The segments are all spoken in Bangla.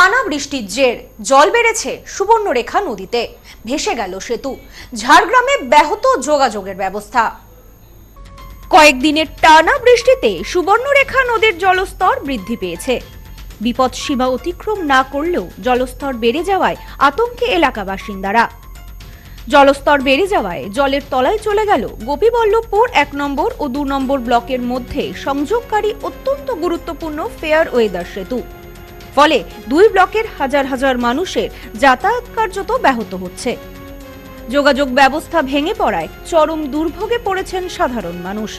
টানা বৃষ্টির জের জল বেড়েছে সুবর্ণরেখা নদীতে, ভেসে গেল সেতু। ঝাড়গ্রামে ব্যাহত যোগাযোগের ব্যবস্থা। কয়েকদিনের টানা বৃষ্টিতে সুবর্ণরেখা নদীর জলস্তর বৃদ্ধি পেয়েছে। বিপদ সীমা অতিক্রম না করলেও জলস্তর বেড়ে যাওয়ায় আতঙ্কে এলাকা বাসিন্দারা। জলস্তর বেড়ে যাওয়ায় জলের তলায় চলে গেল গোপীবল্লভপুর 1 নম্বর ও 2 নম্বর ব্লকের মধ্যে সংযোগকারী অত্যন্ত গুরুত্বপূর্ণ ফেয়ার ওয়েদার সেতু। ফলে দুই ব্লকের হাজার হাজার মানুষের যাতায়াত কার্যত ব্যাহত হচ্ছে। যোগাযোগ ব্যবস্থা ভেঙে পড়ায় চরম দুর্ভোগে পড়েছেন সাধারণ মানুষ।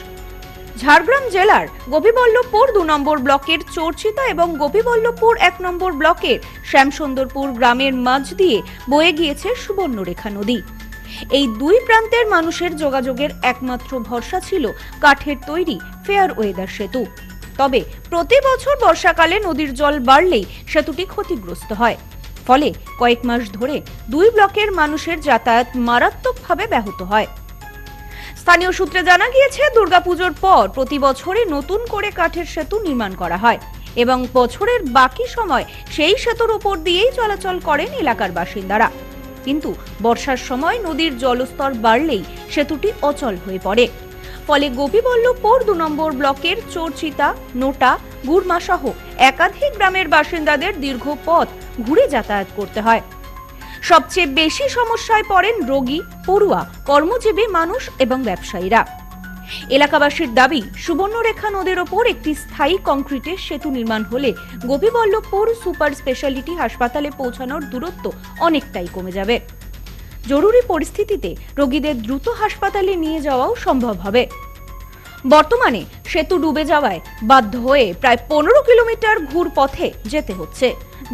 ঝাড়গ্রাম জেলার গোপীবল্লভপুর 2 নম্বর ব্লকের চোরচিতা এবং গোপীবল্লভপুর 1 নম্বর ব্লকের শ্যামসুন্দরপুর গ্রামের মাঝ দিয়ে বয়ে গিয়েছে সুবর্ণরেখা নদী। এই দুই প্রান্তের মানুষের যোগাযোগের একমাত্র ভরসা ছিল কাঠের তৈরি ফেয়ার ওয়েদার সেতু। তবে প্রতি বছর বর্ষাকালে নদীর জল বাড়লেই সেতুটি ক্ষতিগ্রস্ত হয়। ফলে কয়েক মাস ধরে দুই ব্লকের মানুষের যাতায়াত মারাত্মকভাবে ব্যাহত হয়। স্থানীয় সূত্রে জানা গিয়েছে, দুর্গাপুজোর পর প্রতি বছরই নতুন করে কাঠের সেতু নির্মাণ করা হয় এবং বছরের বাকি সময় সেই সেতুর উপর দিয়েই চলাচল করেন এলাকার বাসিন্দারা। কিন্তু বর্ষার সময় নদীর জলস্তর বাড়লেই সেতুটি অচল হয়ে পড়ে। ফলে গোপীবল্লভপুর 2 নম্বর ব্লকের চোরচিতা, নোটা, গুড়মা সহ একাধিক গ্রামের বাসিন্দাদের দীর্ঘ পথ ঘুরে যাতায়াত করতে হয়। সবচেয়ে বেশি সমস্যায় পড়েন রোগী, পড়ুয়া, কর্মজীবী মানুষ এবং ব্যবসায়ীরা। এলাকাবাসীর দাবি, সুবর্ণরেখা নদীর ওপর একটি স্থায়ী কংক্রিটের সেতু নির্মাণ হলে গোপীবল্লভপুর সুপার স্পেশালিটি হাসপাতালে পৌঁছানোর দূরত্ব অনেকটাই কমে যাবে। জরুরি পরিস্থিতিতে রোগীদের দ্রুত হাসপাতালে নিয়ে যাওয়াও সম্ভব হবে। বর্তমানে সেতু ডুবে যাওয়ায় বাধ্য হয়ে প্রায় 15 কিলোমিটার ঘুর পথে যেতে হচ্ছে,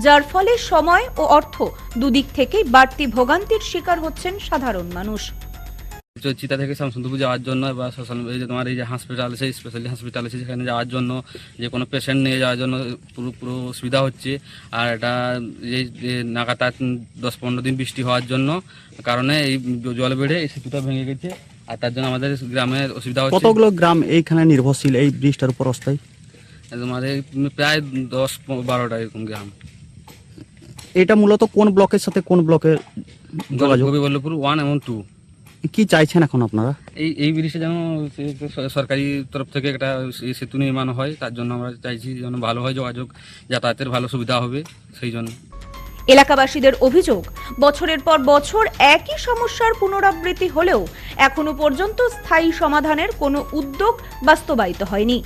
যার ফলে সময় ও অর্থ দুদিক থেকেই বাড়তি ভোগান্তির শিকার হচ্ছেন সাধারণ মানুষ। চিতা থেকে শ্যামসুন্দরপুর যাওয়ার জন্য বা তোমার এই যে হসপিটাল আছে, স্পেশালি হসপিটাল আছে, সেখানে যাওয়ার জন্য যে কোনো পেশেন্ট নিয়ে যাওয়ার জন্য পুরো সুবিধা হচ্ছে। আর এটা এই নাগাতার 10-15 দিন বৃষ্টি হওয়ার জন্য কারণে এই জল বেড়ে এই সেতুটা ভেঙে গেছে, আর তার জন্য আমাদের গ্রামের অসুবিধা হচ্ছে। কতগুলো গ্রাম এইখানে নির্ভরশীল এই ব্রিজটার উপর অস্থায়ী? আমাদের প্রায় 10-12টা এরকম গ্রাম। এটা মূলত কোন ব্লকের সাথে কোন ব্লকের যোগাযোগ? গোপীবল্লভপুর 1 এবং 2। কি চাইছেন এখন আপনারা? এই ব্রিজে যেন সরকারি তরফ থেকে একটা সেতু নির্মাণ হয়, তার জন্য আমরা চাইছি যেন ভালো হয়, যোগাযোগ যাতায়াতের ভালো সুবিধা হবে সেই জন্য। এলাকাবাসীদের অভিযোগ, বছরের পর বছর একই সমস্যার পুনরাবৃত্তি হলেও এখনো পর্যন্ত স্থায়ী সমাধানের কোনো উদ্যোগ বাস্তবায়িত হয়নি।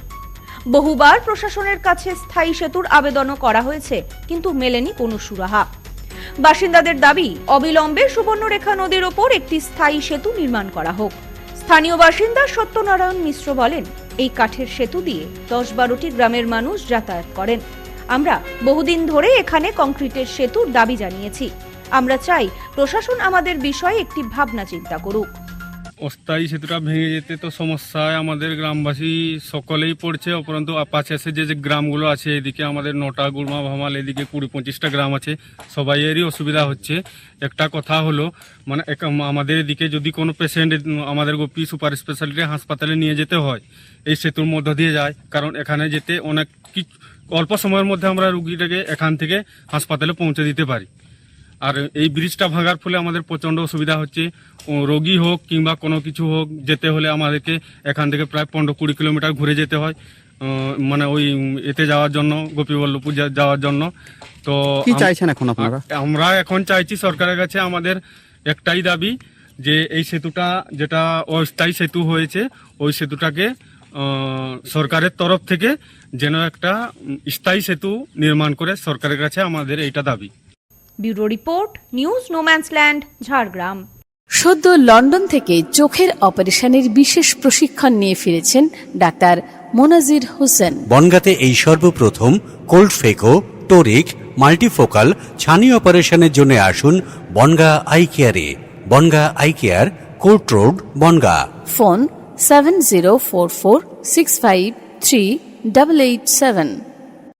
বহুবার প্রশাসনের কাছে স্থায়ী সেতুর আবেদনও করা হয়েছে, কিন্তু মেলেনি কোনো সুরাহা। বাসিন্দাদের দাবি, অবিলম্বে সুবর্ণরেখা নদীর ওপর একটি স্থায়ী সেতু নির্মাণ করা হোক। স্থানীয় বাসিন্দা সত্যনারায়ণ মিশ্র বলেন, এই কাঠের সেতু দিয়ে 10-12টি গ্রামের মানুষ যাতায়াত করেন। আমরা বহুদিন ধরে এখানে কংক্রিটের সেতুর দাবি জানিয়েছি। আমরা চাই প্রশাসন আমাদের বিষয়ে একটি ভাবনা চিন্তা করুক। অস্থায়ী সেতুটা ভেঙে যেতে তো সমস্যায় আমাদের গ্রামবাসী সকলেই পড়ছে, উপরন্তু পাশে যে গ্রামগুলো আছে, এদিকে আমাদের নোটা, গুড়মা, ভামাল, এদিকে 20-25টা গ্রাম আছে, সবাইয়েরই অসুবিধা হচ্ছে। একটা কথা হলো, মানে আমাদের এদিকে যদি কোনো পেশেন্ট আমাদের গোপী সুপার স্পেশালিটি হাসপাতালে নিয়ে যেতে হয়, এই সেতুর মধ্য দিয়ে যায়, কারণ এখানে যেতে অনেক অল্প সময়ের মধ্যে আমরা রুগীটাকে এখান থেকে হাসপাতালে পৌঁছে দিতে পারি। আর এই ব্রিজটা ভাঙার ফলে আমাদের প্রচণ্ড অসুবিধা হচ্ছে। রোগী হোক কিংবা কোনো কিছু হোক, যেতে হলে আমাদেরকে এখান থেকে প্রায় 15-20 কিলোমিটার ঘুরে যেতে হয়, মানে ওই এতে যাওয়ার জন্য, গোপীবল্লভপুর যাওয়ার জন্য। তো কি চাইছেন এখন আপনারা? আমরা এখন চাইছি সরকারের কাছে আমাদের একটাই দাবি, যে এই সেতুটা যেটা অস্থায়ী সেতু হয়েছে, ওই সেতুটাকে সরকারের তরফ থেকে যেন একটা স্থায়ী সেতু নির্মাণ করে সরকারের কাছে আমাদের এইটা দাবি। Bureau report, news no man's land, Jhargram. সদ্য লন্ডন থেকে চোখের অপারেশনের বিশেষ প্রশিক্ষণ নিয়ে ফিরেছেন ডাক্তার মোনাজির হোসেন। বনগাঁতে এই সর্বপ্রথম কোল্ড ফেকো, টোরিক, মাল্টিফোকাল ছানি অপারেশনের জন্য আসুন বনগাঁ আই কেয়ারে। Bongaon I care, court road, Bongaon. Phone 7044653887।